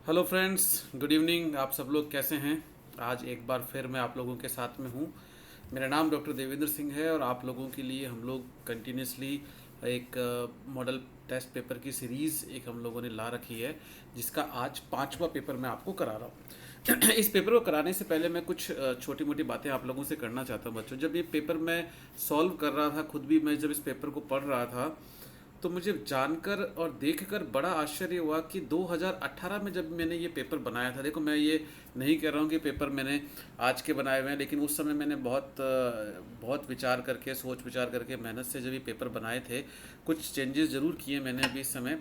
Hello friends, good evening. आप सब लोग कैसे हैं? आज एक बार फिर मैं आप लोगों के साथ में हूँ। मेरा नाम डॉक्टर देवेंद्र सिंह है और आप लोगों के लिए हम लोग कंटिन्यूसली एक मॉडल टेस्ट पेपर की सीरीज़ एक हम लोगों ने ला रखी है, जिसका आज 5वां पेपर मैं आपको करा रहा हूँ। इस पेपर को कराने से पहले मैं कुछ छोटी मोटी बातें आप लोगों से करना चाहता हूँ। बच्चों, जब ये पेपर मैं सॉल्व कर रहा था, खुद भी मैं जब इस पेपर को पढ़ रहा था, तो मुझे जानकर और देखकर बड़ा आश्चर्य हुआ कि 2018 में जब मैंने ये पेपर बनाया था। देखो, मैं ये नहीं कह रहा हूँ कि पेपर मैंने आज के बनाए हुए हैं, लेकिन उस समय मैंने बहुत विचार करके, सोच विचार करके, मेहनत से जब ये पेपर बनाए थे। कुछ चेंजेस ज़रूर किए मैंने अभी इस समय,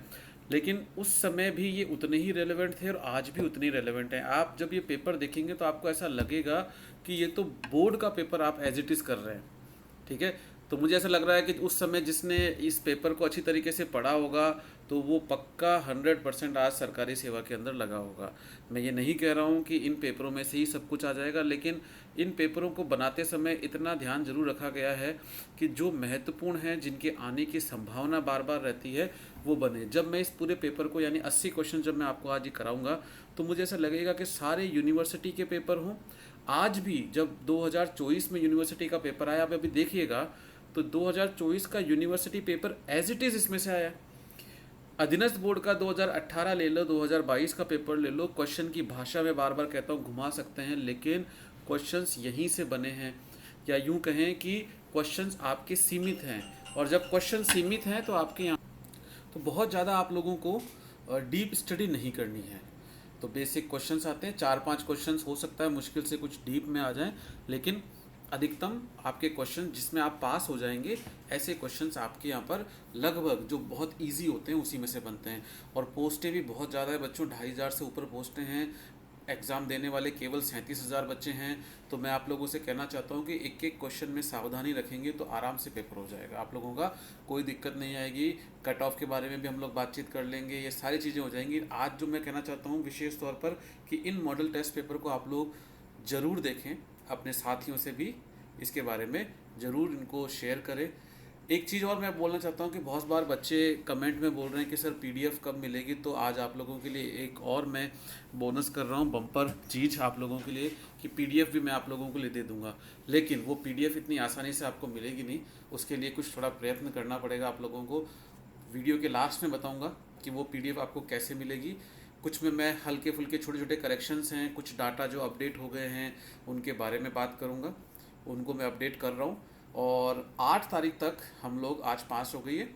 लेकिन उस समय भी ये उतने ही रेलेवेंट थे और आज भी उतने ही रेलेवेंट हैं। आप जब ये पेपर देखेंगे तो आपको ऐसा लगेगा कि ये तो बोर्ड का पेपर आप एज इट इज़ कर रहे हैं। ठीक है। तो मुझे ऐसा लग रहा है कि उस समय जिसने इस पेपर को अच्छी तरीके से पढ़ा होगा, तो वो पक्का 100% आज सरकारी सेवा के अंदर लगा होगा। मैं ये नहीं कह रहा हूँ कि इन पेपरों में से ही सब कुछ आ जाएगा, लेकिन इन पेपरों को बनाते समय इतना ध्यान जरूर रखा गया है कि जो महत्वपूर्ण हैं, जिनके आने की संभावना बार बार रहती है, वो बने। जब मैं इस पूरे पेपर को, यानी 80 क्वेश्चन जब मैं आपको आज ही कराऊंगा, तो मुझे ऐसा लगेगा कि सारे यूनिवर्सिटी के पेपर हों। आज भी जब 2024 में यूनिवर्सिटी का पेपर आया, आप अभी देखिएगा, तो 2024 का university paper as it is इसमें से आया। अधीनस्थ बोर्ड का 2018 ले लो, 2022 का पेपर ले लो, क्वेश्चन की भाषा में बार बार कहता हूँ घुमा सकते हैं, लेकिन क्वेश्चंस यहीं से बने हैं। या यूँ कहें कि क्वेश्चंस आपके सीमित हैं, और जब क्वेश्चन सीमित हैं तो आपके यहाँ तो बहुत ज़्यादा आप लोगों को डीप स्टडी नहीं करनी है। तो बेसिक क्वेश्चंस आते हैं, 4-5 क्वेश्चंस, हो सकता है मुश्किल से कुछ डीप में आ जाएं, लेकिन अधिकतम आपके क्वेश्चन जिसमें आप पास हो जाएंगे, ऐसे क्वेश्चंस आपके यहाँ पर लगभग जो बहुत इजी होते हैं उसी में से बनते हैं। और पोस्टें भी बहुत ज़्यादा है बच्चों, 2,500 से ऊपर पोस्टें हैं। एग्ज़ाम देने वाले केवल 37,000 बच्चे हैं। तो मैं आप लोगों से कहना चाहता हूँ कि एक एक क्वेश्चन में सावधानी रखेंगे तो आराम से पेपर हो जाएगा आप लोगों का, कोई दिक्कत नहीं आएगी। कट ऑफ के बारे में भी हम लोग बातचीत कर लेंगे, ये सारी चीज़ें हो जाएंगी। आज जो मैं कहना चाहता हूँ विशेष तौर पर, कि इन मॉडल टेस्ट पेपर को आप लोग ज़रूर देखें, अपने साथियों से भी इसके बारे में ज़रूर इनको शेयर करें। एक चीज़ और मैं बोलना चाहता हूँ कि बहुत बार बच्चे कमेंट में बोल रहे हैं कि सर पीडीएफ कब मिलेगी, तो आज आप लोगों के लिए एक और मैं बोनस कर रहा हूँ, बम्पर चीज़ आप लोगों के लिए, कि पीडीएफ भी मैं आप लोगों को लिए दे दूँगा। लेकिन वो पीडीएफ इतनी आसानी से आपको मिलेगी नहीं, उसके लिए कुछ थोड़ा प्रयत्न करना पड़ेगा आप लोगों को। वीडियो के लास्ट में बताऊँगा कि वो पीडीएफ आपको कैसे मिलेगी। कुछ में मैं हल्के फुल्के छोटे छोटे करेक्शंस हैं, कुछ डाटा जो अपडेट हो गए हैं उनके बारे में बात करूँगा, उनको मैं अपडेट कर रहा हूँ। और 8 तारीख तक हम लोग, आज 5 हो गई है,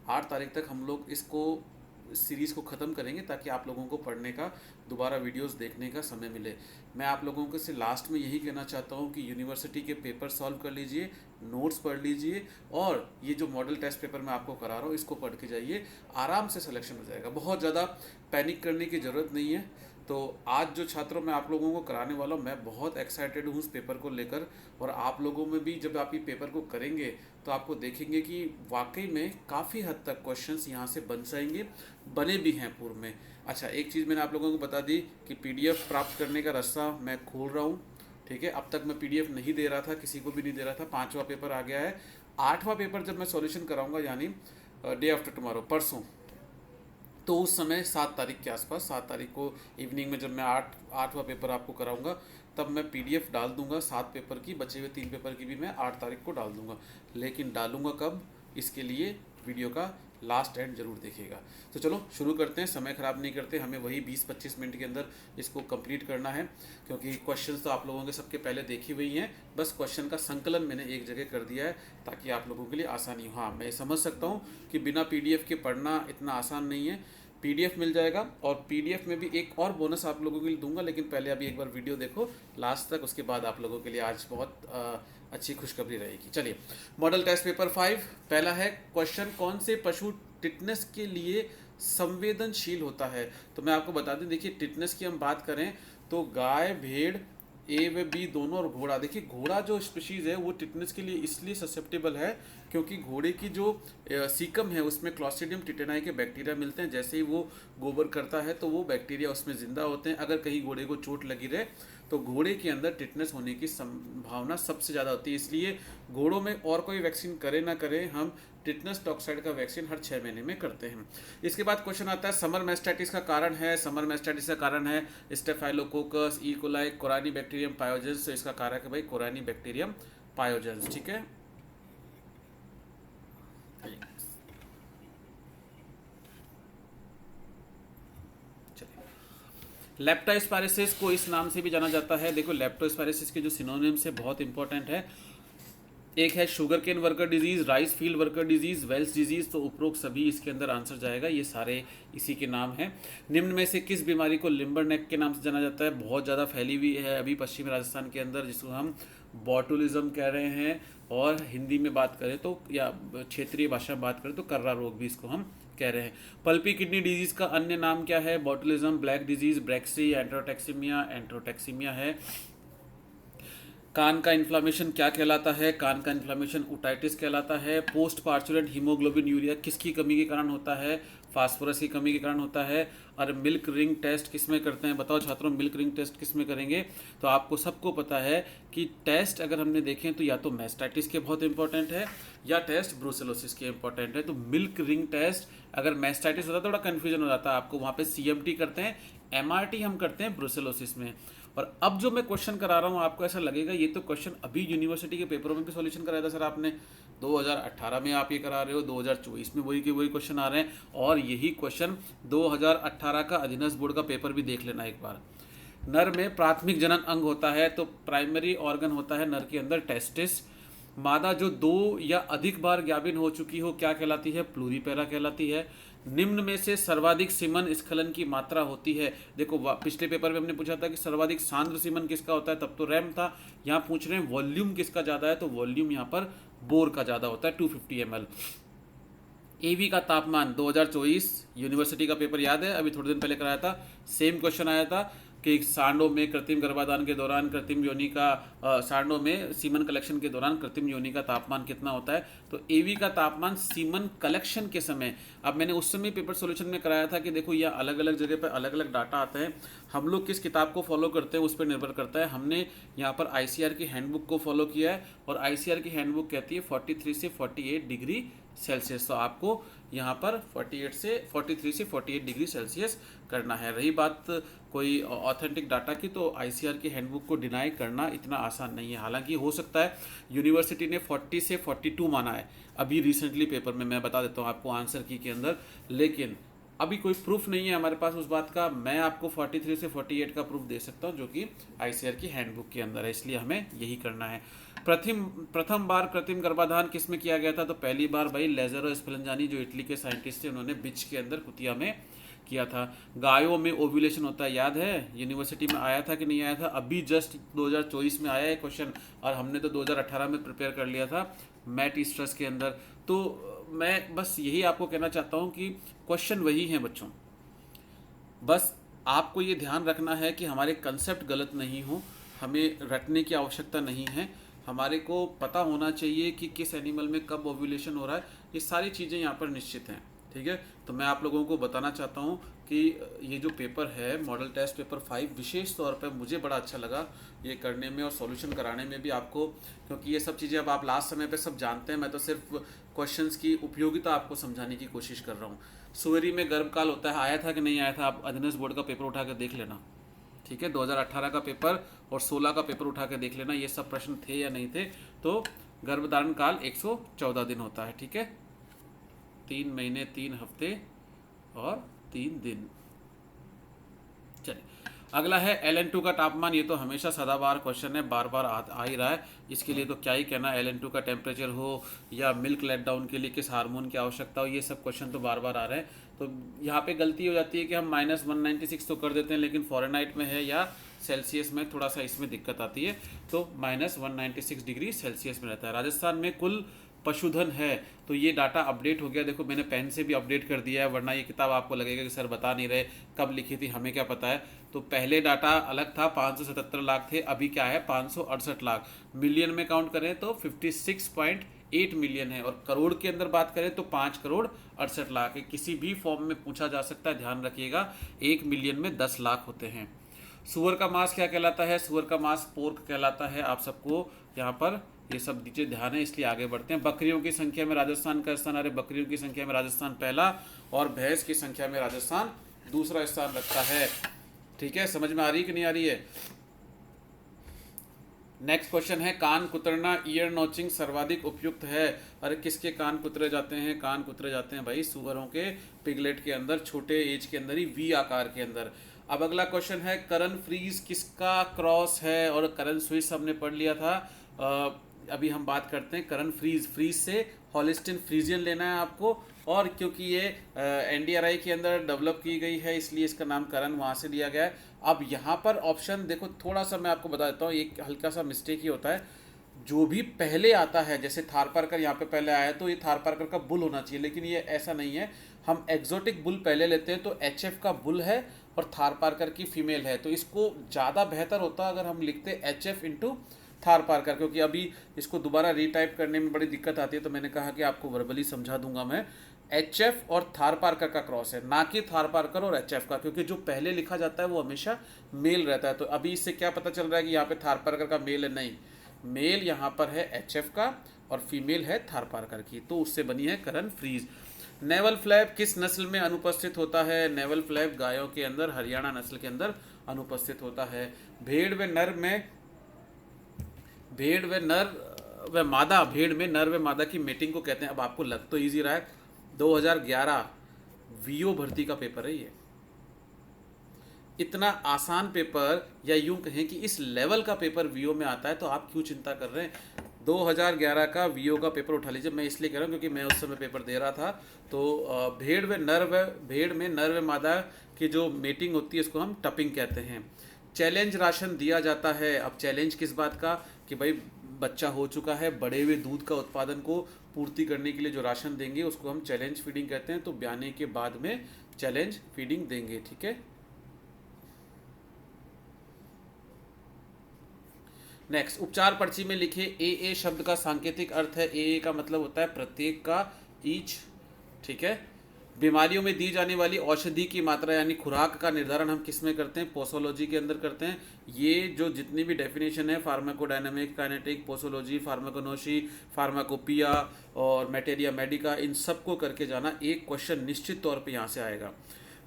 8 तारीख तक हम लोग इसको, सीरीज़ को ख़त्म करेंगे, ताकि आप लोगों को पढ़ने का, दोबारा वीडियोस देखने का समय मिले। मैं आप लोगों को से लास्ट में यही कहना चाहता हूँ कि यूनिवर्सिटी के पेपर सॉल्व कर लीजिए, नोट्स पढ़ लीजिए, और ये जो मॉडल टेस्ट पेपर मैं आपको करा रहा हूँ इसको पढ़ के जाइए, आराम से सिलेक्शन हो जाएगा। बहुत ज़्यादा पैनिक करने की ज़रूरत नहीं है। तो आज जो छात्रों मैं आप लोगों को कराने वाला हूँ, मैं बहुत एक्साइटेड हूँ इस पेपर को लेकर। और आप लोगों में भी जब आप ये पेपर को करेंगे तो आपको देखेंगे कि वाकई में काफ़ी हद तक क्वेश्चंस यहाँ से बन जाएंगे, बने भी हैं पूर्व में। अच्छा, एक चीज़ मैंने आप लोगों को बता दी कि पीडीएफ प्राप्त करने का रास्ता मैं खोल रहा हूँ। ठीक है, अब तक मैं पीडीएफ नहीं दे रहा था, किसी को भी नहीं दे रहा था। 5वां पेपर आ गया है। 8वां पेपर जब मैं सॉल्यूशन कराऊंगा, यानी डे आफ्टर टुमारो, परसों, तो उस समय 7 तारीख के आसपास, 7 तारीख को इवनिंग में जब मैं 8वां पेपर आपको कराऊंगा, तब मैं पीडीएफ डाल दूंगा 7 पेपर की, बचे हुए 3 पेपर की भी मैं 8 तारीख को डाल दूंगा। लेकिन डालूंगा कब, इसके लिए वीडियो का लास्ट एंड जरूर देखिएगा। तो चलो शुरू करते हैं, समय ख़राब नहीं करते, हमें वही 20-25 मिनट के अंदर इसको कंप्लीट करना है, क्योंकि क्वेश्चंस तो आप लोगों के सबके पहले देखी हुई हैं। बस क्वेश्चन का संकलन मैंने एक जगह कर दिया है ताकि आप लोगों के लिए आसानी हो। हाँ, मैं समझ सकता हूँ कि बिना पीडीएफ के पढ़ना इतना आसान नहीं है। पीडीएफ मिल जाएगा, और पीडीएफ में भी एक और बोनस आप लोगों के लिए दूंगा, लेकिन पहले अभी एक बार वीडियो देखो लास्ट तक, उसके बाद आप लोगों के लिए आज बहुत अच्छी खुशखबरी रहेगी। चलिए, मॉडल टेस्ट पेपर 5, पहला है क्वेश्चन, कौन से पशु टिटनेस के लिए संवेदनशील होता है। तो मैं आपको बता दूं, देखिए टिटनेस की हम बात करें तो गाय, भेड़, ए व बी दोनों, और घोड़ा। देखिए घोड़ा जो स्पीशीज़ है वो टिटनेस के लिए इसलिए ससेप्टेबल है क्योंकि घोड़े की जो सीकम है उसमें क्लॉस्ट्रीडियम टिटेनाई के बैक्टीरिया मिलते हैं। जैसे ही वो गोबर करता है तो वो बैक्टीरिया उसमें ज़िंदा होते हैं। अगर कहीं घोड़े को चोट लगी रहे तो घोड़े के अंदर टिटनेस होने की संभावना सबसे ज़्यादा होती है। इसलिए घोड़ों में और कोई वैक्सीन करे ना करे, हम टिटनस टॉक्साइड का वैक्सीन हर 6 महीने में करते हैं। इसके बाद क्वेश्चन आता है समर मेस्टाइटिस का कारण है। समर मेस्टाइटिस का कारण है staphylococcus, E coli, corynebacterium pyogenes. तो इसका कारण है भाई कोरानी बैक्टीरियम पायोजेंस। ठीक है, लेप्टोस्पायरोसिस को इस नाम से भी जाना जाता है। देखो लेप्टोस्पायरोसिस के जो सिनोनिम्स है बहुत इंपॉर्टेंट है। एक है sugar cane worker disease, rice field worker disease, Weil's disease. तो उपरोक्त सभी इसके अंदर आंसर जाएगा, ये सारे इसी के नाम हैं। निम्न में से किस बीमारी को लिम्बर नेक के नाम से जाना जाता है? बहुत ज़्यादा फैली हुई है अभी पश्चिमी राजस्थान के अंदर, जिसको हम बॉटुलिज्म कह रहे हैं, और हिंदी में बात करें तो या क्षेत्रीय भाषा में बात करें तो कर्रा रोग भी इसको हम कह रहे हैं। पल्पी किडनी डिजीज का अन्य नाम क्या है? बॉटुलिज्म, ब्लैक डिजीज, ब्रेक्सी, एंट्रोटैक्सीमिया है। कान का इन्फ्लामेशन क्या कहलाता है? कान का इन्फ्लामेशन ओटाइटिस कहलाता है। पोस्ट पार्चुरेंट हीमोग्लोबिन यूरिया किसकी कमी के कारण होता है? फास्फोरस की कमी के कारण होता है। और मिल्क रिंग टेस्ट किस में करते हैं? बताओ छात्रों, मिल्क रिंग टेस्ट किस में करेंगे? तो आपको सबको पता है कि टेस्ट अगर हमने देखें तो या तो मेस्टाइटिस के बहुत इंपॉर्टेंट है या टेस्ट ब्रुसेलोसिस के इंपॉर्टेंट है। तो मिल्क रिंग टेस्ट अगर मेस्टाइटिस होता है थोड़ा कन्फ्यूजन हो जाता है आपको, वहाँ पे CMT करते हैं, MRT हम करते हैं ब्रुसेलोसिस में। और अब जो मैं क्वेश्चन करा रहा हूँ आपको ऐसा लगेगा ये तो क्वेश्चन अभी यूनिवर्सिटी के पेपरों में भी सॉल्यूशन कराया था सर आपने, 2018 में आप ये करा रहे हो, 2024 में वही के वही क्वेश्चन आ रहे हैं। और यही क्वेश्चन 2018 का अधीनस्थ बोर्ड का पेपर भी देख लेना एक बार। नर में प्राथमिक जनन अंग होता है तो प्राइमरी ऑर्गन होता है नर के अंदर टेस्टिस। मादा जो 2 या अधिक बार ज्ञाबिन हो चुकी हो क्या कहलाती है? प्लूरीपेरा कहलाती है। निम्न में से सर्वाधिक सीमन स्खलन की मात्रा होती है। देखो पिछले पेपर में हमने पूछा था कि सर्वाधिक सांद्र सीमन किसका होता है, तब तो रैम था। यहाँ पूछ रहे हैं वॉल्यूम किसका ज़्यादा है, तो वॉल्यूम यहाँ पर बोर का ज़्यादा होता है 250 ml। AV का तापमान 2024 यूनिवर्सिटी का पेपर याद है, अभी थोड़े दिन पहले कराया था, सेम क्वेश्चन आया था कि सांडों में कृत्रिम गर्भाधान के दौरान कृत्रिम योनि का सांडों में सीमन कलेक्शन के दौरान कृत्रिम योनि का तापमान कितना होता है? तो AV का तापमान सीमन कलेक्शन के समय, अब मैंने उस समय पेपर सॉल्यूशन में कराया था कि देखो यह अलग अलग जगह पर अलग अलग डाटा आते हैं, हम लोग किस किताब को फॉलो करते हैं उस पर निर्भर करता है। हमने यहाँ पर ICR की हैंडबुक को फॉलो किया है और ICR की हैंडबुक कहती है 43 से 48 डिग्री सेल्सियस। तो आपको यहाँ पर 43 से 48 डिग्री सेल्सियस करना है। रही बात कोई ऑथेंटिक डाटा की, तो ICR की हैंडबुक को डिनाई करना इतना आसान नहीं है। हालांकि हो सकता है यूनिवर्सिटी ने 40 से 42 माना है अभी रिसेंटली पेपर में, मैं बता देता हूँ आपको आंसर की के अंदर, लेकिन अभी कोई प्रूफ नहीं है हमारे पास उस बात का। मैं आपको 43 से 48 का प्रूफ दे सकता हूँ जो कि ICR की हैंडबुक के अंदर है, इसलिए हमें यही करना है। प्रथम बार कृत्रिम गर्भाधान किस में किया गया था? तो पहली बार भाई लेज़रो स्पेलेंजानी जो इटली के साइंटिस्ट थे, उन्होंने बिच के अंदर कुतिया में किया था। गायों में ओव्यूलेशन होता है, याद है यूनिवर्सिटी में आया था कि नहीं आया था? अभी जस्ट 2024 में आया है क्वेश्चन, और हमने तो 2018 में प्रिपेयर कर लिया था मैट स्ट्रेस के अंदर। तो मैं बस यही आपको कहना चाहता हूँ कि क्वेश्चन वही हैं बच्चों, बस आपको ये ध्यान रखना है कि हमारे कंसेप्ट गलत नहीं हो, हमें रटने की आवश्यकता नहीं है, हमारे को पता होना चाहिए कि किस एनिमल में कब ओव्यूलेशन हो रहा है, ये सारी चीज़ें यहाँ पर निश्चित हैं। ठीक है, तो मैं आप लोगों को बताना चाहता हूँ कि ये जो पेपर है मॉडल टेस्ट पेपर 5 विशेष तौर पर मुझे बड़ा अच्छा लगा ये करने में और सॉल्यूशन कराने में भी आपको, क्योंकि ये सब चीज़ें अब आप लास्ट समय पे सब जानते हैं, मैं तो सिर्फ क्वेश्चंस की उपयोगिता आपको समझाने की कोशिश कर रहा हूँ। सुवेरी में गर्भकाल होता है, आया था कि नहीं आया था? आप अधीनस्थ बोर्ड का पेपर उठा कर देख लेना, ठीक है, 2018 का पेपर और 16 का पेपर उठा के देख लेना, ये सब प्रश्न थे या नहीं थे। तो गर्भधारण काल 114 दिन होता है, ठीक है, 3 महीने 3 हफ्ते और 3 दिन। चलिए अगला है LN2 का तापमान। ये तो हमेशा सदाबहार क्वेश्चन है, बार बार आ ही रहा है, इसके लिए तो क्या ही कहना। LN2 का टेम्परेचर हो या मिल्क लेट डाउन के लिए किस हार्मोन की आवश्यकता हो, ये सब क्वेश्चन तो बार बार आ रहे हैं। तो यहाँ पे गलती हो जाती है कि हम -196 तो कर देते हैं, लेकिन फ़ारेनहाइट में है या सेल्सियस में थोड़ा सा इसमें दिक्कत आती है, तो -196 डिग्री सेल्सियस में रहता है। राजस्थान में कुल पशुधन है, तो ये डाटा अपडेट हो गया। देखो मैंने पेन से भी अपडेट कर दिया है, वरना ये किताब आपको लगेगा कि सर बता नहीं रहे, कब लिखी थी हमें क्या पता है। तो पहले डाटा अलग था, 577 लाख थे, अभी क्या है 568 लाख। मिलियन में काउंट करें तो 56.8 मिलियन है, और करोड़ के अंदर बात करें तो 5 करोड़ 68 लाख है। किसी भी फॉर्म में पूछा जा सकता है, ध्यान रखिएगा, 1 मिलियन में 10 लाख होते हैं। सुअर का मांस क्या कहलाता है? सुअर का मांस पोर्क कहलाता है, आप सबको यहाँ पर ये सब दीजिए ध्यान है, इसलिए आगे बढ़ते हैं। बकरियों की संख्या में राजस्थान का स्थान, अरे बकरियों की संख्या में राजस्थान पहला और भैंस की संख्या में राजस्थान दूसरा स्थान रखता है। ठीक है, समझ में आ रही कि नहीं आ रही है? नेक्स्ट क्वेश्चन है, कान कुतरना ईयर नोचिंग सर्वाधिक उपयुक्त है। अरे किसके कान कुतरे जाते हैं? कान कुतरे जाते हैं भाई सुअरों के पिगलेट के अंदर, छोटे एज के अंदर ही, वी आकार के अंदर। अब अगला क्वेश्चन है, करन फ्रीज किसका क्रॉस है? और करन स्विस हमने पढ़ लिया था। अभी हम बात करते हैं करन फ्रीज। फ्रीज से हॉलिस्टीन फ्रीजियन लेना है आपको, और क्योंकि ये एनडीआरआई के अंदर डेवलप की गई है इसलिए इसका नाम करन वहाँ से लिया गया है। अब यहाँ पर ऑप्शन देखो, थोड़ा सा मैं आपको बता देता हूँ, एक हल्का सा मिस्टेक ही होता है। जो भी पहले आता है, जैसे थारपारकर यहाँ पे पहले आया तो ये थारपारकर का बुल होना चाहिए, लेकिन ये ऐसा नहीं है। हम एग्जोटिक बुल पहले लेते हैं तो एचएफ का बुल है और थारपारकर की फीमेल है, तो इसको ज़्यादा बेहतर होता अगर हम लिखते एचएफ इंटू थारपारकर, क्योंकि अभी इसको दोबारा रीटाइप करने में बड़ी दिक्कत आती है, तो मैंने कहा कि आपको वर्बली समझा दूंगा मैं। एचएफ और थारपारकर का क्रॉस है, ना कि थारपारकर और एचएफ का, क्योंकि जो पहले लिखा जाता है वो हमेशा मेल रहता है। तो अभी इससे क्या पता चल रहा है कि यहाँ पे थारपारकर का मेल है? नहीं, मेल यहाँ पर है एचएफ का और फीमेल है थारपारकर की, तो उससे बनी है करन फ्रीज। नेवल फ्लैप किस नस्ल में अनुपस्थित होता है? नेवल फ्लैप गायों के अंदर, हरियाणा नस्ल के अंदर अनुपस्थित होता है। भेड़ व नर में, भेड़ व नर व मादा की मीटिंग को कहते हैं। अब आपको लग तो इजी रहा है, 2011 वीओ भर्ती का पेपर है ये। इतना आसान पेपर, या यूं कहें कि इस लेवल का पेपर वीओ में आता है, तो आप क्यों चिंता कर रहे हैं? 2011 का वीओ का पेपर उठा लीजिए। मैं इसलिए कह रहा हूँ क्योंकि मैं उस समय पेपर दे रहा था। तो भेड़ में नर व मादा की जो मीटिंग होती है इसको हम टपिंग कहते हैं। चैलेंज राशन दिया जाता है। अब चैलेंज किस बात का? कि भाई बच्चा हो चुका है, बढ़े हुए दूध का उत्पादन को पूर्ति करने के लिए जो राशन देंगे उसको हम चैलेंज फीडिंग कहते हैं। तो ब्याने के बाद में चैलेंज फीडिंग देंगे। ठीक है, नेक्स्ट, उपचार पर्ची में लिखे ए शब्द का सांकेतिक अर्थ है। ए का मतलब होता है प्रत्येक का, ईच। ठीक है, बीमारियों में दी जाने वाली औषधि की मात्रा यानी खुराक का निर्धारण हम किस में करते हैं? पोसोलॉजी के अंदर करते हैं। ये जो जितनी भी डेफिनेशन है, फार्माकोडायनामिक, काइनेटिक, पोसोलॉजी, फार्माकोनोशी, फार्माकोपिया और मैटेरिया मेडिका, इन सबको करके जाना। एक क्वेश्चन निश्चित तौर पे यहाँ से आएगा।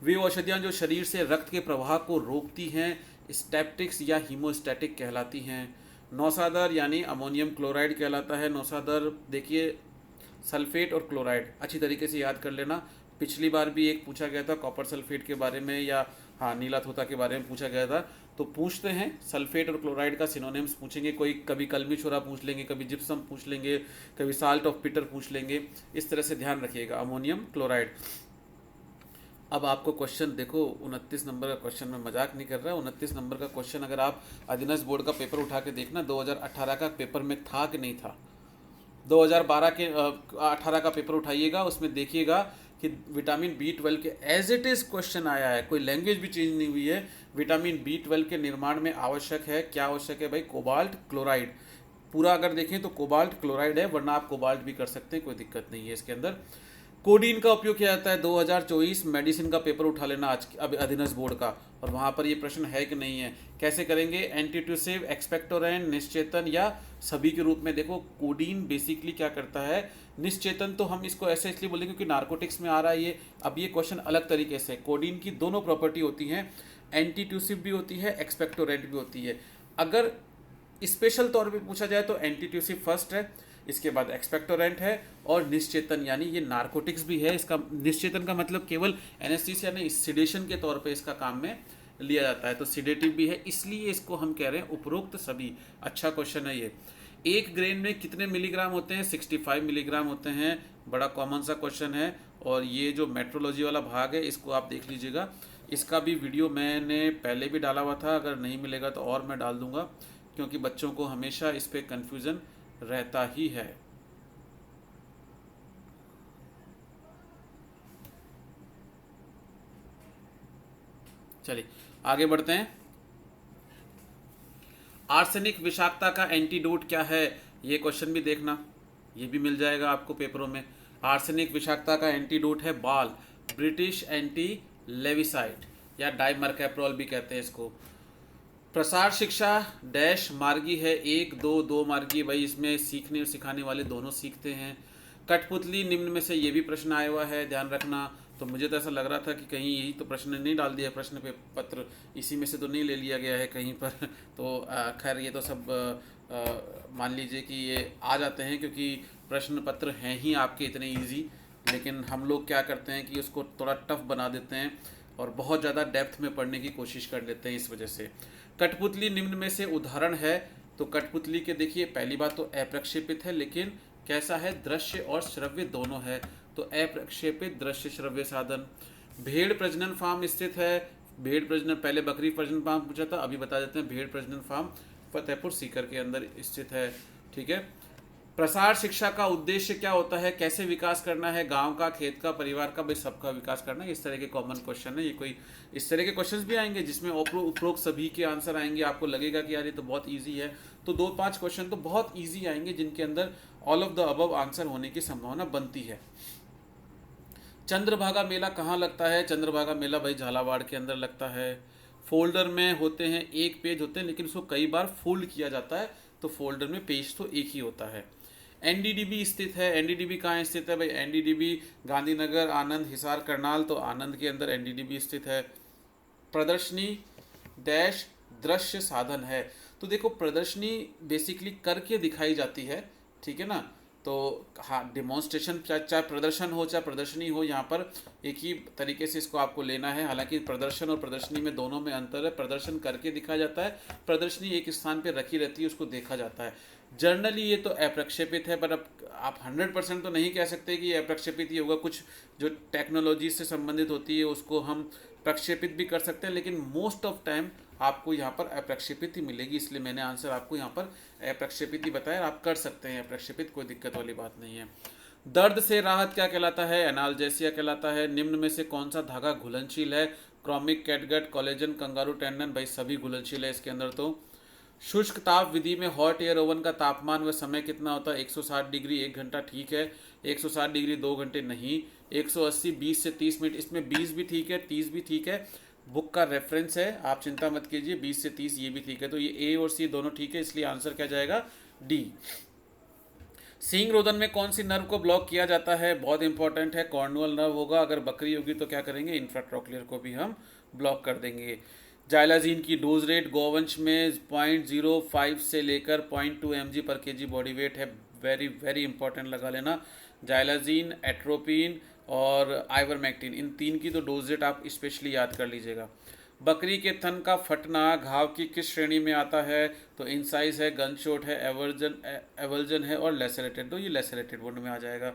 वे औषधियाँ जो शरीर से रक्त के प्रवाह को रोकती हैं स्टेप्टिक्स या हीमोस्टैटिक कहलाती हैं। नौसादर यानी अमोनियम क्लोराइड कहलाता है। नौसादर देखिए, सल्फेट और क्लोराइड अच्छी तरीके से याद कर लेना। पिछली बार भी एक पूछा गया था कॉपर सल्फेट के बारे में, या हाँ नीला थोथा के बारे में पूछा गया था। तो पूछते हैं सल्फेट और क्लोराइड का सिनोनिम्स पूछेंगे, कोई कभी कलमी छोरा पूछ लेंगे, कभी जिप्सम पूछ लेंगे, कभी साल्ट ऑफ पीटर पूछ लेंगे। इस तरह से ध्यान रखिएगा, अमोनियम क्लोराइड। अब आपको क्वेश्चन देखो, 29 नंबर का क्वेश्चन, में मजाक नहीं कर रहा। 29 नंबर का क्वेश्चन अगर आप अधिनस बोर्ड का पेपर उठा के देखना, 2018 का पेपर में था कि नहीं था। 2012 के 18 का पेपर उठाइएगा, उसमें देखिएगा कि विटामिन B12 के एज इट इज़ क्वेश्चन आया है, कोई लैंग्वेज भी चेंज नहीं हुई है। विटामिन B12 के निर्माण में आवश्यक है, क्या आवश्यक है भाई? Cobalt chloride. पूरा अगर देखें तो कोबाल्ट क्लोराइड है, वरना आप कोबाल्ट भी कर सकते हैं, कोई दिक्कत नहीं है इसके अंदर। कोडीन का उपयोग किया जाता है। 2024 मेडिसिन का पेपर उठा लेना आज अब अधिनस बोर्ड का, और वहाँ पर ये प्रश्न है कि नहीं है। कैसे करेंगे? एंटीट्यूसिव, एक्सपेक्टोरेंट, निश्चेतन या सभी के रूप में। देखो कोडीन बेसिकली क्या करता है, निश्चेतन तो हम इसको ऐसे इसलिए बोलेंगे क्योंकि नार्कोटिक्स में आ रहा है ये। अब ये क्वेश्चन अलग तरीके से, कोडीन की दोनों प्रॉपर्टी होती हैं, एंटीट्यूसिव भी होती है, एक्सपेक्टोरेंट भी होती है। अगर स्पेशल तौर पे पूछा जाए तो एंटीट्यूसिव फर्स्ट है, इसके बाद एक्सपेक्टोरेंट है, और निश्चेतन यानी ये नार्कोटिक्स भी है। इसका निश्चेतन का मतलब केवल एनेस्थीसिया नहीं, सिडेशन के तौर पे इसका काम में लिया जाता है, तो सिडेटिव भी है, इसलिए इसको हम कह रहे हैं उपरोक्त सभी। अच्छा क्वेश्चन है ये। एक ग्रेन में कितने मिलीग्राम होते हैं? 65 मिलीग्राम होते हैं। बड़ा कॉमन सा क्वेश्चन है, और ये जो मेट्रोलॉजी वाला भाग है इसको आप देख लीजिएगा। इसका भी वीडियो मैंने पहले भी डाला हुआ था, अगर नहीं मिलेगा तो और मैं डाल दूंगा, क्योंकि बच्चों को हमेशा इस पर कन्फ्यूज़न रहता ही है। चलिए आगे बढ़ते हैं। आर्सेनिक विषाक्तता का एंटीडोट क्या है? ये क्वेश्चन भी देखना, ये भी मिल जाएगा आपको पेपरों में। आर्सेनिक विषाक्तता का एंटीडोट है बाल, ब्रिटिश एंटी लेविसाइड, या डाइमरकैप्रोल भी कहते हैं इसको। प्रसार शिक्षा डैश मार्गी है, एक दो दो मार्गी, भाई इसमें सीखने और सिखाने वाले दोनों सीखते हैं। कठपुतली निम्न में से ये भी प्रश्न आया हुआ है, ध्यान रखना। तो मुझे तो ऐसा लग रहा था कि कहीं यही तो प्रश्न नहीं डाल दिया, प्रश्न पे पत्र इसी में से तो नहीं ले लिया गया है कहीं पर। तो खैर ये तो सब मान लीजिए कि ये आ जाते हैं, क्योंकि प्रश्न पत्र हैं ही आपके इतने इजी, लेकिन हम लोग क्या करते हैं कि उसको थोड़ा टफ बना देते हैं और बहुत ज़्यादा डेप्थ में पढ़ने की कोशिश कर लेते हैं, इस वजह से। कठपुतली निम्न में से उदाहरण है, तो कठपुतली के देखिए पहली बात तो अप्रक्षेपित है, लेकिन कैसा है, दृश्य और श्रव्य दोनों है, तो अप्रक्षेपित दृश्य श्रव्य साधन। भेड़ प्रजनन फार्म स्थित है, भेड़ प्रजनन, पहले बकरी प्रजनन फार्म पूछा था, अभी बता देते हैं भेड़ प्रजनन फार्म फतेहपुर सीकर के अंदर स्थित है। ठीक है। प्रसार शिक्षा का उद्देश्य क्या होता है, कैसे विकास करना है, गांव का, खेत का, परिवार का, भाई सबका विकास करना है। इस तरह के कॉमन क्वेश्चन है ये, कोई इस तरह के क्वेश्चंस भी आएंगे जिसमें उपरोक्त सभी के आंसर आएंगे, आपको लगेगा कि यार ये तो बहुत इजी है, तो 2-5 क्वेश्चन तो बहुत इजी आएंगे जिनके अंदर all of the above answer होने की संभावना बनती है। चंद्रभागा मेला कहाँ लगता है, चंद्रभागा मेला भाई झालावाड़ के अंदर लगता है। फोल्डर में होते हैं, एक पेज होते हैं, लेकिन उसको कई बार फोल्ड किया जाता है, तो फोल्डर में पेज तो एक ही होता है। एनडीडीबी स्थित है, एनडीडीबी कहाँ स्थित है भाई, एनडीडीबी गांधीनगर, आनंद, हिसार, करनाल, तो आनंद के अंदर एनडीडीबी स्थित है। प्रदर्शनी डैश दृश्य साधन है, तो देखो प्रदर्शनी बेसिकली करके दिखाई जाती है, ठीक है ना। तो हाँ, डिमॉन्स्ट्रेशन चाहे प्रदर्शन हो चाहे प्रदर्शनी हो, यहाँ पर एक ही तरीके से इसको आपको लेना है। हालांकि प्रदर्शन और प्रदर्शनी में दोनों में अंतर है, प्रदर्शन करके दिखाया जाता है, प्रदर्शनी एक स्थान पर रखी रहती है, उसको देखा जाता है। जर्नली ये तो अप्रक्षेपित है, पर अब आप 100% तो नहीं कह सकते कि ये अप्रक्षेपित ही होगा, कुछ जो टेक्नोलॉजी से संबंधित होती है उसको हम प्रक्षेपित भी कर सकते हैं, लेकिन मोस्ट ऑफ टाइम आपको यहाँ पर अप्रक्षेपित ही मिलेगी, इसलिए मैंने आंसर आपको यहाँ पर अप्रक्षेपित ही बताया। आप कर सकते हैं अप्रक्षेपित, कोई दिक्कत वाली बात नहीं है। दर्द से राहत क्या कहलाता है, एनाल्जेसिया कहलाता है। निम्न में से कौन सा धागा घुलनशील है, chromic, catgut, collagen, kangaroo tendon, भाई सभी घुलनशील है इसके अंदर। तो शुष्क ताप विधि में हॉट एयर ओवन का तापमान व समय कितना होता है, 160 डिग्री 1 घंटा ठीक है, 160 डिग्री 2 घंटे नहीं, 180 20 से 30 मिनट, इसमें 20 भी ठीक है 30 भी ठीक है, बुक का रेफरेंस है, आप चिंता मत कीजिए, 20 से 30 ये भी ठीक है, तो ये ए और सी दोनों ठीक है, इसलिए आंसर क्या जाएगा, डी। सींग रोदन में कौन सी नर्व को ब्लॉक किया जाता है, बहुत इंपॉर्टेंट है, कॉर्नुअल नर्व होगा, अगर बकरी होगी तो क्या करेंगे, इंफ्राट्रोक्लियर को भी हम ब्लॉक कर देंगे। जाइलाजीन की डोज रेट गौवंश में 0.05 से लेकर 0.2 mg/kg बॉडी वेट है, वेरी वेरी इंपॉर्टेंट लगा लेना। जाइलाजीन, एट्रोपिन और आइवरमेक्टिन, इन 3 की तो डोज रेट आप स्पेशली याद कर लीजिएगा। बकरी के थन का फटना घाव की किस श्रेणी में आता है, तो इंसाइज है, गनशॉट है, एवर्जन है और लेसरेटेड, तो ये लेसरेटेड वर्ड में आ जाएगा।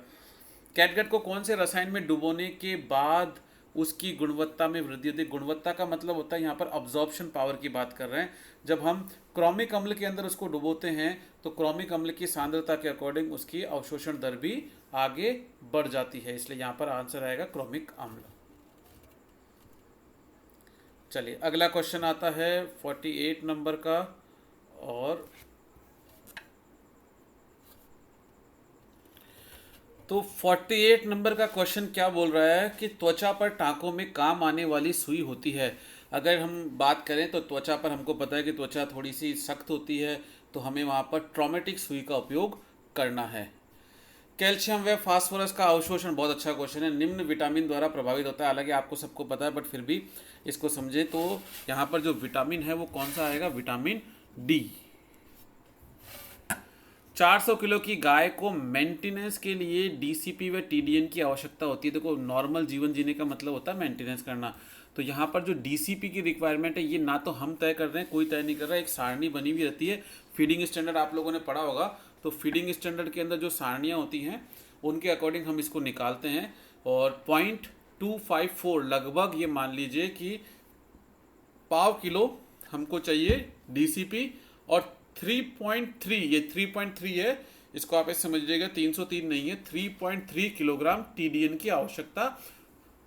कैटगट को कौन से रसायन में डुबोने के बाद उसकी गुणवत्ता में वृद्धि होती है, गुणवत्ता का मतलब होता है यहाँ पर अब्जॉर्प्शन पावर की बात कर रहे हैं। जब हम क्रोमिक अम्ल के अंदर उसको डुबोते हैं तो क्रोमिक अम्ल की सांद्रता के अकॉर्डिंग उसकी अवशोषण दर भी आगे बढ़ जाती है, इसलिए यहाँ पर आंसर आएगा क्रोमिक अम्ल। चलिए अगला क्वेश्चन आता है 48 नंबर का, और तो 48 नंबर का क्वेश्चन क्या बोल रहा है कि त्वचा पर टाँकों में काम आने वाली सुई होती है। अगर हम बात करें तो त्वचा पर हमको पता है कि त्वचा थोड़ी सी सख्त होती है, तो हमें वहाँ पर ट्रॉमेटिक सुई का उपयोग करना है। कैल्शियम व फास्फोरस का अवशोषण, बहुत अच्छा क्वेश्चन है, निम्न विटामिन द्वारा प्रभावित होता है। हालांकि आपको सबको पता है, बट फिर भी इसको समझे तो यहाँ पर जो विटामिन है वो कौन सा आएगा, विटामिन डी। 400 किलो की गाय को मेंटेनेंस के लिए डीसीपी व टीडीएन की आवश्यकता होती है। देखो नॉर्मल जीवन जीने का मतलब होता है मेंटेनेंस करना, तो यहाँ पर जो डीसीपी की रिक्वायरमेंट है ये ना तो हम तय कर रहे हैं, कोई तय नहीं कर रहा है, एक सारणी बनी हुई रहती है। फीडिंग स्टैंडर्ड आप लोगों ने पढ़ा होगा, तो फीडिंग स्टैंडर्ड के अंदर जो सारणियाँ होती हैं उनके अकॉर्डिंग हम इसको निकालते हैं, और 0.254 लगभग ये मान लीजिए कि पाव किलो हमको चाहिए डीसीपी, और 3.3, ये 3.3 है, इसको आप ऐसे समझिएगा 303 नहीं है, 3.3 किलोग्राम टीडीएन की आवश्यकता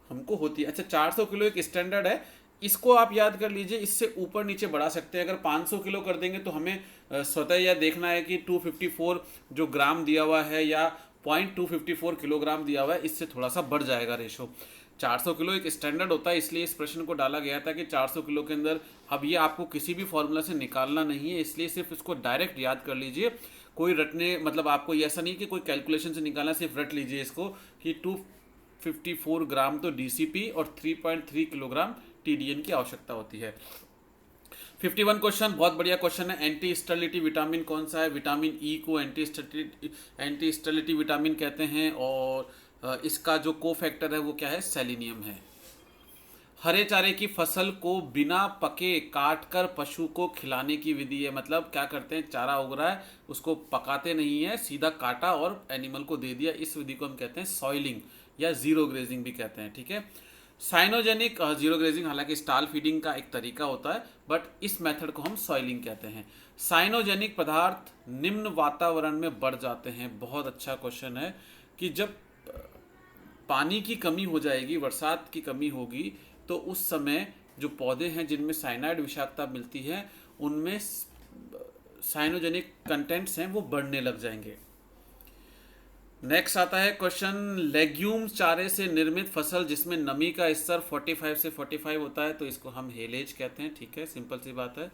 हमको होती है। अच्छा 400 किलो एक स्टैंडर्ड है, इसको आप याद कर लीजिए, इससे ऊपर नीचे बढ़ा सकते हैं। अगर 500 किलो कर देंगे तो हमें स्वतः यह देखना है कि 254 जो ग्राम दिया हुआ है या 0.254 किलोग्राम दिया हुआ है, इससे थोड़ा सा बढ़ जाएगा रेशो। 400 किलो एक स्टैंडर्ड होता है, इसलिए इस प्रश्न को डाला गया था कि 400 किलो के अंदर। अब ये आपको किसी भी फॉर्मूला से निकालना नहीं है, इसलिए सिर्फ इसको डायरेक्ट याद कर लीजिए। कोई रटने मतलब आपको ऐसा नहीं कि कोई कैलकुलेशन से निकालना, सिर्फ रट लीजिए इसको कि 254 ग्राम तो डीसीपी और 3.3 किलोग्राम टीडीएन की आवश्यकता होती है। 51 क्वेश्चन, बहुत बढ़िया क्वेश्चन है। एंटी स्टेरिलिटी विटामिन कौन सा है? विटामिन ई को एंटी स्टेरिलिटी विटामिन कहते हैं, और इसका जो को फैक्टर है वो क्या है? सेलेनियम है। हरे चारे की फसल को बिना पके काट कर पशु को खिलाने की विधि है। मतलब क्या करते हैं, चारा उग रहा है, उसको पकाते नहीं है, सीधा काटा और एनिमल को दे दिया। इस विधि को हम कहते हैं सॉइलिंग या जीरो ग्रेजिंग भी कहते हैं। ठीक है। साइनोजेनिक जीरो ग्रेजिंग हालांकि स्टाल फीडिंग का एक तरीका होता है, बट इस मेथड को हम सॉइलिंग कहते हैं। साइनोजेनिक पदार्थ निम्न वातावरण में बढ़ जाते हैं। बहुत अच्छा क्वेश्चन है कि जब पानी की कमी हो जाएगी, बरसात की कमी होगी, तो उस समय जो पौधे हैं जिनमें साइनाइड विषाक्तता मिलती है, उनमें साइनोजेनिक कंटेंट्स हैं वो बढ़ने लग जाएंगे। नेक्स्ट आता है क्वेश्चन, लेग्यूम्स चारे से निर्मित फसल जिसमें नमी का स्तर 45 से 45 होता है, तो इसको हम हेलेज कहते हैं। ठीक है, सिंपल सी बात है।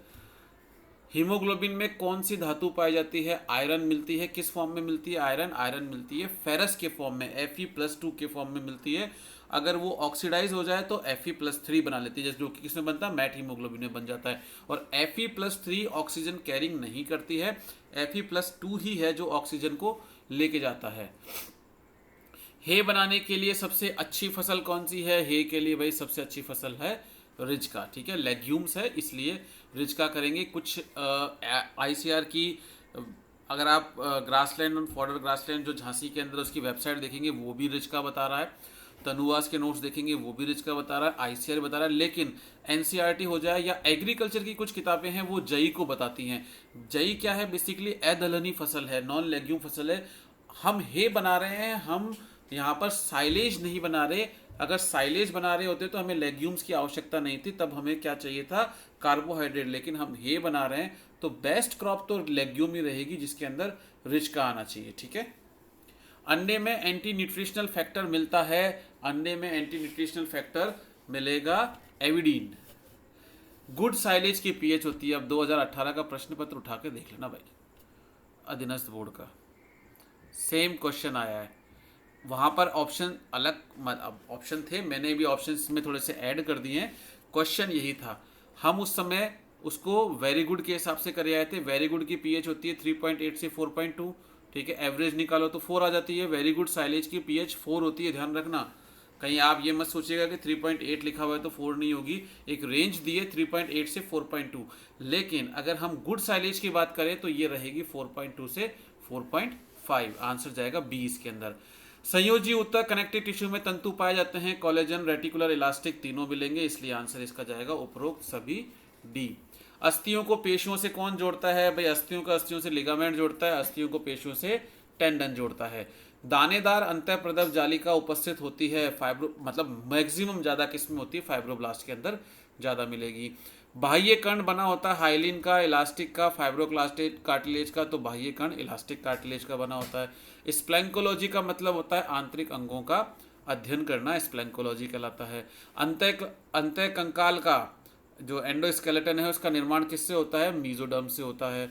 हीमोग्लोबिन में कौन सी धातु पाई जाती है? आयरन मिलती है। किस फॉर्म में मिलती है आयरन मिलती है फेरस के फॉर्म में, Fe+2 के फॉर्म में मिलती है। अगर वो ऑक्सीडाइज हो जाए तो Fe+3 बना लेती है, जो कि किसमें बनता है? मैट हीमोग्लोबिन में बन जाता है। और Fe+3 ऑक्सीजन कैरिंग नहीं करती है, Fe+2 ही है जो ऑक्सीजन को लेके जाता है। हे बनाने के लिए सबसे अच्छी फसल कौन सी है? हे के लिए भाई सबसे अच्छी फसल है रिजका। ठीक है, लेग्यूम्स है इसलिए रिजका करेंगे। कुछ आईसीआर की अगर आप ग्रासलैंड और फॉर्डर ग्रासलैंड जो झांसी के अंदर उसकी वेबसाइट देखेंगे वो भी रिजका बता रहा है। तनुवास के नोट्स देखेंगे वो भी रिजका बता रहा है, आईसीआर बता रहा है। लेकिन एनसीईआरटी हो जाए या एग्रीकल्चर की कुछ किताबें हैं वो जई को बताती हैं। जई क्या है? बेसिकली अदलहनी फसल है, नॉन लेग्यूम फसल है। हम हे बना रहे हैं, हम यहाँ पर साइलेज नहीं बना रहे। अगर साइलेज बना रहे होते तो हमें लेग्यूम्स की आवश्यकता नहीं थी, तब हमें क्या चाहिए था? कार्बोहाइड्रेट। लेकिन हम हे बना रहे हैं तो बेस्ट क्रॉप तो लेग्यूम ही रहेगी जिसके अंदर रिच का आना चाहिए। ठीक है। अंडे में एंटी न्यूट्रिशनल फैक्टर मिलता है। अंडे में एंटी न्यूट्रिशनल फैक्टर मिलेगा एविडीन। गुड साइलेज की पीएच होती है। अब 2018 का प्रश्न पत्र उठा के देख लेना भाई, अधीनस्थ बोर्ड का सेम क्वेश्चन आया है। वहाँ पर ऑप्शन अलग ऑप्शन थे, मैंने भी ऑप्शंस में थोड़े से ऐड कर दिए हैं। क्वेश्चन यही था, हम उस समय उसको वेरी गुड के हिसाब से करे आए थे। वेरी गुड की पीएच होती है 3.8 से 4.2। ठीक है, एवरेज निकालो तो 4 आ जाती है। वेरी गुड साइलेज की पीएच 4 होती है, ध्यान रखना। कहीं आप ये मत सोचिएगा कि 3.8 लिखा हुआ है तो 4 नहीं होगी। एक रेंज दी है 3.8 से 4.2, लेकिन अगर हम गुड साइलेज की बात करें तो ये रहेगी 4.2 से 4.5। आंसर जाएगा बी इसके अंदर। संयोजी उत्तर कनेक्टिव टिश्यू में तंतु पाए जाते हैं, कोलेजन, रेटिकुलर, इलास्टिक, तीनों मिलेंगे, इसलिए आंसर इसका जाएगा उपरोक्त सभी डी। अस्थियों को पेशियों से कौन जोड़ता है? भाई अस्थियों का अस्थियों से लिगामेंट जोड़ता है, अस्थियों को पेशियों से टेंडन जोड़ता है। दानेदार अंतःप्रदव जालिका उपस्थित होती है, मतलब मैक्सिमम ज्यादा किसमें होती है? फाइब्रोब्लास्ट के अंदर ज्यादा मिलेगी। बाह्य कण बना होता है हाइलिन का, इलास्टिक का, फाइब्रोक्लास्टिक कार्टिलेज का, तो बाह्य कण इलास्टिक कार्टिलेज का बना होता है। स्प्लैंकोलॉजी का मतलब होता है आंतरिक अंगों का अध्ययन करना, स्प्लैंकोलॉजी कहलाता है। अंतः कंकाल का जो एंडोस्केलेटन है उसका निर्माण किससे होता है? मीजोडर्म से होता है।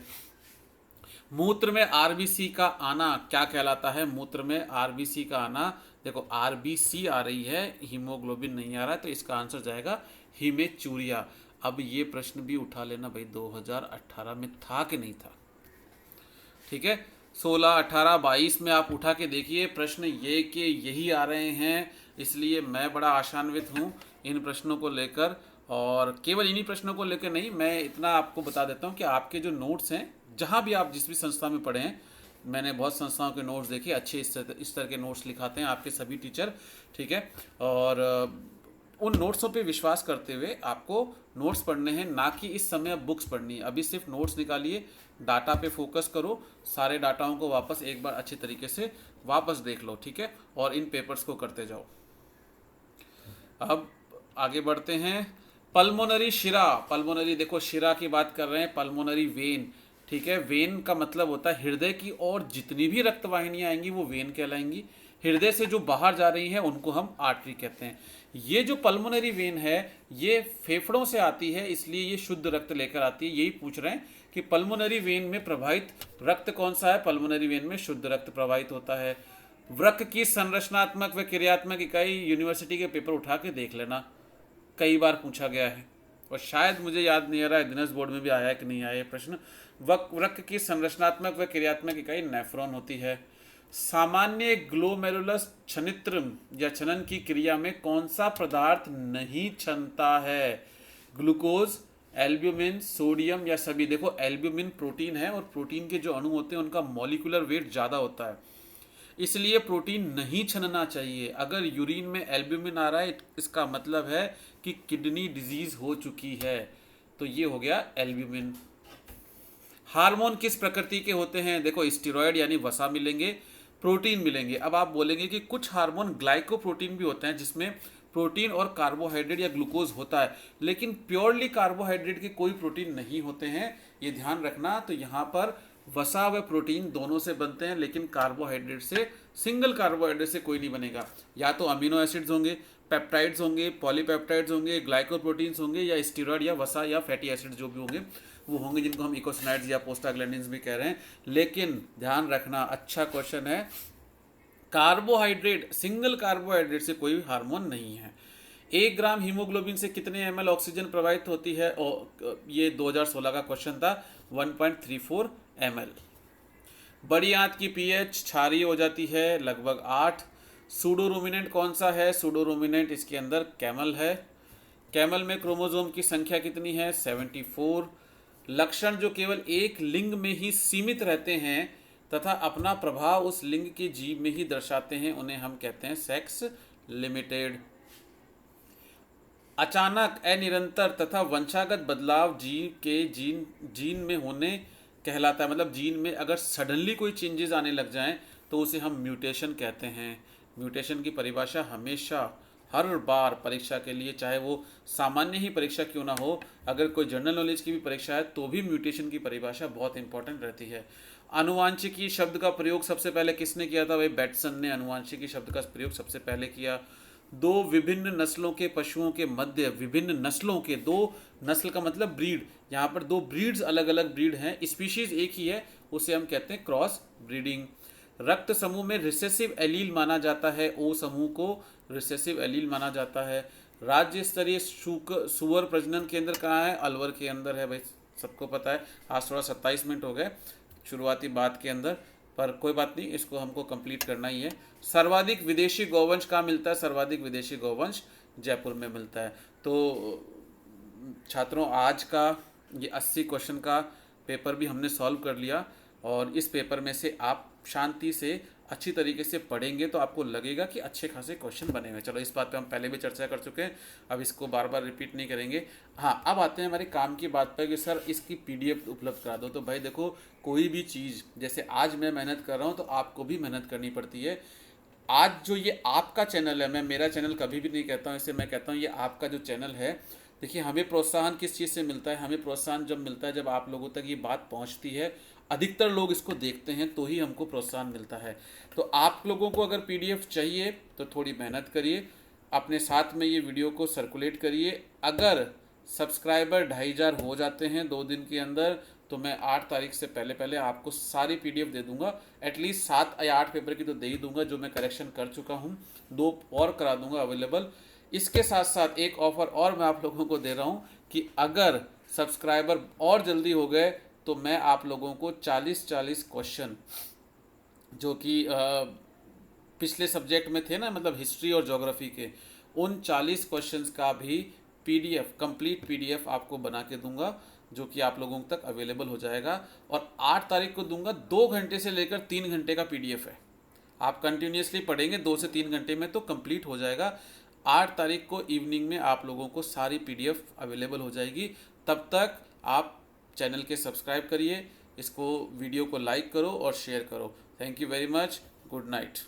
मूत्र में आरबीसी का आना क्या कहलाता है? मूत्र में आरबीसी का आना, देखो आरबीसी आ रही है, हीमोग्लोबिन नहीं आ रहा है, तो इसका आंसर जाएगा हीमेचूरिया। अब ये प्रश्न भी उठा लेना भाई, 2018 में था कि नहीं था? ठीक है, 16, 18, 22 में आप उठा के देखिए, प्रश्न ये कि यही आ रहे हैं, इसलिए मैं बड़ा आशान्वित हूँ इन प्रश्नों को लेकर। और केवल इन्हीं प्रश्नों को लेकर नहीं, मैं इतना आपको बता देता हूँ कि आपके जो नोट्स हैं, जहाँ भी आप जिस भी संस्था में पढ़े हैं, मैंने बहुत संस्थाओं के नोट्स देखे, अच्छे इस तरह के नोट्स लिखाते हैं आपके सभी टीचर। ठीक है, और उन नोट्सों पे विश्वास करते हुए आपको नोट्स पढ़ने हैं, ना कि इस समय बुक्स पढ़नी है। अभी सिर्फ नोट्स निकालिए, डाटा पे फोकस करो, सारे डाटाओं को वापस एक बार अच्छे तरीके से वापस देख लो। ठीक है, और इन पेपर्स को करते जाओ। अब आगे बढ़ते हैं। पल्मोनरी शिरा, पल्मोनरी देखो शिरा की बात कर रहे हैं, पल्मोनरी वेन। ठीक है, वेन का मतलब होता है हृदय की और जितनी भी रक्तवाहिनियां आएंगी वो वेन कहलाएंगी। हृदय से जो बाहर जा रही हैं उनको हम आर्टरी कहते हैं। ये जो पल्मोनरी वेन है ये फेफड़ों से आती है, इसलिए ये शुद्ध रक्त लेकर आती है। यही पूछ रहे हैं कि पल्मोनरी वेन में प्रवाहित रक्त कौन सा है। पल्मोनरी वेन में शुद्ध रक्त प्रवाहित होता है। वृक्क की संरचनात्मक व क्रियात्मक इकाई यूनिवर्सिटी के पेपर उठा के देख लेना, कई बार पूछा गया है और शायद मुझे याद नहीं आ रहा है दिनस बोर्ड में भी आया है कि नहीं आया प्रश्न। वृक्क की संरचनात्मक व क्रियात्मक इकाई नेफ्रॉन होती है। सामान्य ग्लोमेरुलस छनित्र या छनन की क्रिया में कौन सा पदार्थ नहीं छनता है। ग्लूकोज, एल्ब्यूमिन, सोडियम या सभी। देखो एल्ब्यूमिन प्रोटीन है और प्रोटीन के जो अणु होते हैं उनका मॉलिक्यूलर वेट ज़्यादा होता है, इसलिए प्रोटीन नहीं छनना चाहिए। अगर यूरिन में एल्ब्यूमिन आ रहा है इसका मतलब है कि किडनी डिजीज हो चुकी है, तो ये हो गया एल्ब्यूमिन। हार्मोन किस प्रकृति के होते हैं। देखो स्टेरॉयड यानी वसा मिलेंगे, प्रोटीन मिलेंगे। अब आप बोलेंगे कि कुछ हार्मोन ग्लाइकोप्रोटीन भी होते हैं जिसमें प्रोटीन और कार्बोहाइड्रेट या ग्लूकोज होता है, लेकिन प्योरली कार्बोहाइड्रेट के कोई प्रोटीन नहीं होते हैं, ये ध्यान रखना। तो यहाँ पर वसा व प्रोटीन दोनों से बनते हैं, लेकिन कार्बोहाइड्रेट से, सिंगल कार्बोहाइड्रेट से कोई नहीं बनेगा। या तो अमीनो एसिड्स होंगे, पेप्टाइड्स होंगे, पॉलीपेप्टाइड्स होंगे, ग्लाइकोप्रोटीन्स होंगे, या स्टेरॉयड या वसा या फैटी एसिड जो भी होंगे वो होंगे, जिनको हम इकोसिनाइड्स या पोस्टाग्लैंडिन्स भी कह रहे हैं। लेकिन ध्यान रखना, अच्छा क्वेश्चन है, कार्बोहाइड्रेट, सिंगल कार्बोहाइड्रेट से कोई हार्मोन नहीं है। 1 ग्राम हीमोग्लोबिन से कितने ml ऑक्सीजन प्रवाहित होती है। और ये 2016 का क्वेश्चन था, 1.34 ml। बड़ी आंत की पीएच क्षारीय हो जाती है लगभग 8। सूडो रूमिनेंट कौन सा है। सूडो रूमिनेंट इसके अंदर कैमल है। कैमल में क्रोमोसोम की संख्या कितनी है, 74। लक्षण जो केवल एक लिंग में ही सीमित रहते हैं तथा अपना प्रभाव उस लिंग के जीव में ही दर्शाते हैं, उन्हें हम कहते हैं सेक्स लिमिटेड। अचानक, अनिरंतर तथा वंशागत बदलाव जीन में होने कहलाता है। मतलब जीन में अगर सडनली कोई चेंजेस आने लग जाएं तो उसे हम म्यूटेशन कहते हैं। म्यूटेशन की परिभाषा हमेशा हर बार परीक्षा के लिए, चाहे वो सामान्य ही परीक्षा क्यों ना हो, अगर कोई जनरल नॉलेज की भी परीक्षा है तो भी म्यूटेशन की परिभाषा बहुत इंपॉर्टेंट रहती है। आनुवांशिकी शब्द का प्रयोग सबसे पहले किसने किया था। भाई बैटसन ने आनुवांशिकी शब्द का प्रयोग सबसे पहले किया। 2 विभिन्न नस्लों के पशुओं के मध्य, विभिन्न नस्लों के, 2 नस्ल का मतलब ब्रीड, यहाँ पर 2 ब्रीड्स, अलग अलग ब्रीड हैं, स्पीशीज एक ही है, उसे हम कहते हैं क्रॉस ब्रीडिंग। रक्त समूह में रिसेसिव एलील माना जाता है, ओ समूह को रिसेसिव एलील माना जाता है। राज्य स्तरीय सुअर प्रजनन केंद्र कहाँ है, अलवर के अंदर है। भाई सबको पता है। आज थोड़ा 27 मिनट हो गए शुरुआती बात के अंदर, पर कोई बात नहीं, इसको हमको कंप्लीट करना ही है। सर्वाधिक विदेशी गौवंश कहाँ मिलता है। सर्वाधिक विदेशी गौवंश जयपुर में मिलता है। तो छात्रों, आज का ये 80 क्वेश्चन का पेपर भी हमने सॉल्व कर लिया, और इस पेपर में से आप शांति से अच्छी तरीके से पढ़ेंगे तो आपको लगेगा कि अच्छे खासे क्वेश्चन बने हुए। चलो, इस बात पे हम पहले भी चर्चा कर चुके हैं, अब इसको बार बार रिपीट नहीं करेंगे। हाँ, अब आते हैं हमारे काम की बात पर कि सर इसकी PDF उपलब्ध करा दो। तो भाई देखो, कोई भी चीज़, जैसे आज मैं मेहनत कर रहा हूँ तो आपको भी मेहनत करनी पड़ती है। आज जो ये आपका चैनल है, मैं मेरा चैनल कभी भी नहीं कहता हूँ, इसे मैं कहता हूँ ये आपका जो चैनल है। देखिए, हमें प्रोत्साहन किस चीज़ से मिलता है। हमें प्रोत्साहन जब मिलता है जब आप लोगों तक ये बात पहुँचती है, अधिकतर लोग इसको देखते हैं, तो ही हमको प्रोत्साहन मिलता है। तो आप लोगों को अगर PDF चाहिए तो थोड़ी मेहनत करिए, अपने साथ में ये वीडियो को सर्कुलेट करिए। अगर सब्सक्राइबर 2500 हो जाते हैं 2 दिन के अंदर, तो मैं 8 तारीख से पहले पहले आपको सारी PDF दे दूंगा। एटलीस्ट 7 या 8 पेपर की तो दे ही दूंगा, जो मैं करेक्शन कर चुका हूँ, 2 और करा दूंगा अवेलेबल। इसके साथ साथ एक ऑफ़र और मैं आप लोगों को दे रहा हूँ कि अगर सब्सक्राइबर और जल्दी हो गए तो मैं आप लोगों को 40-40 क्वेश्चन जो कि पिछले सब्जेक्ट में थे ना, मतलब हिस्ट्री और ज्योग्राफी के, उन 40 क्वेश्चंस का भी PDF, कंप्लीट PDF आपको बना के दूंगा, जो कि आप लोगों तक अवेलेबल हो जाएगा। और 8 तारीख को दूंगा। 2 घंटे से लेकर 3 घंटे का PDF है। आप कंटिन्यूसली पढ़ेंगे 2 से 3 घंटे में तो कंप्लीट हो जाएगा। 8 तारीख को इवनिंग में आप लोगों को सारी PDF अवेलेबल हो जाएगी। तब तक आप चैनल के सब्सक्राइब करिए, इसको वीडियो को लाइक करो और शेयर करो। Thank you very much. Good night.